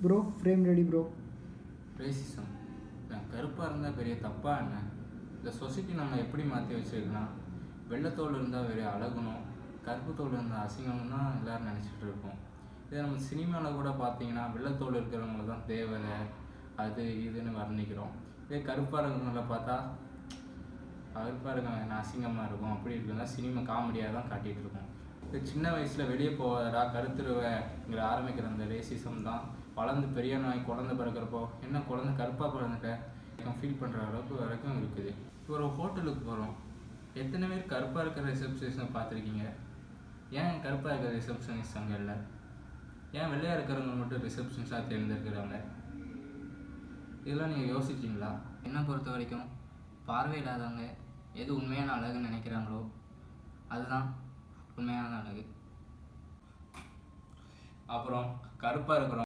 Bro frame ready bro. Racism நான் கருப்பாக இருந்தால் பெரிய தப்பாக என்ன? இந்த சொசைட்டி நம்ம எப்படி மாற்றி வச்சுருக்குன்னா, வெள்ளத்தோடு இருந்தால் வெறும் அழகணும், கருப்பு தோல் இருந்தால் அசிங்கம்னு தான் எல்லோரும் நினச்சிட்டு இருக்கோம். இதே நம்ம சினிமாவில் கூட பார்த்தீங்கன்னா வெள்ளத்தோடு இருக்கிறவங்க தான் தேவதை அது இதுன்னு வர்ணிக்கிறோம். இதே கருப்பாக இருக்கிறவங்கள பார்த்தா கருப்பாக இருக்க அசிங்கமாக இருக்கும், அப்படி இருக்குன்னா சினிமா காமெடியாக தான் காட்டிகிட்டு இருக்கோம். இது சின்ன வயசில் வெளியே போவதா கருத்துருவைங்கிற ஆரம்பிக்கிற அந்த ரேசிசம் தான் வளர்ந்து பெரிய நாய் குழந்தை பிறக்கிறப்போ என்ன குழந்தை கருப்பாக பிறந்துட்டேன் ஃபீல் பண்ணுற அளவுக்கு வரைக்கும் இருக்குது. ஒரு ஹோட்டலுக்கு போகிறோம், எத்தனை பேர் கருப்பாக இருக்கிற ரிசப்ஷனிஸ்ட்டை பார்த்துருக்கீங்க? ஏன் கருப்பாக இருக்கிற ரிசப்ஷனிஸ்ட் அங்கே இல்லை? ஏன் வெள்ளையாக இருக்கிறவங்க மட்டும் ரிசப்ஷனிஸ்டாக தேர்ந்தெடுக்கிறாங்க? இதெல்லாம் நீங்கள் யோசிச்சிங்களா? என்னை பொறுத்த வரைக்கும் பார்வை இல்லாதவங்க எது உண்மையான அழகுன்னு நினைக்கிறாங்களோ அதுதான் உண்மையான அழகு. அப்புறம் கருப்பாக இருக்கிறோம்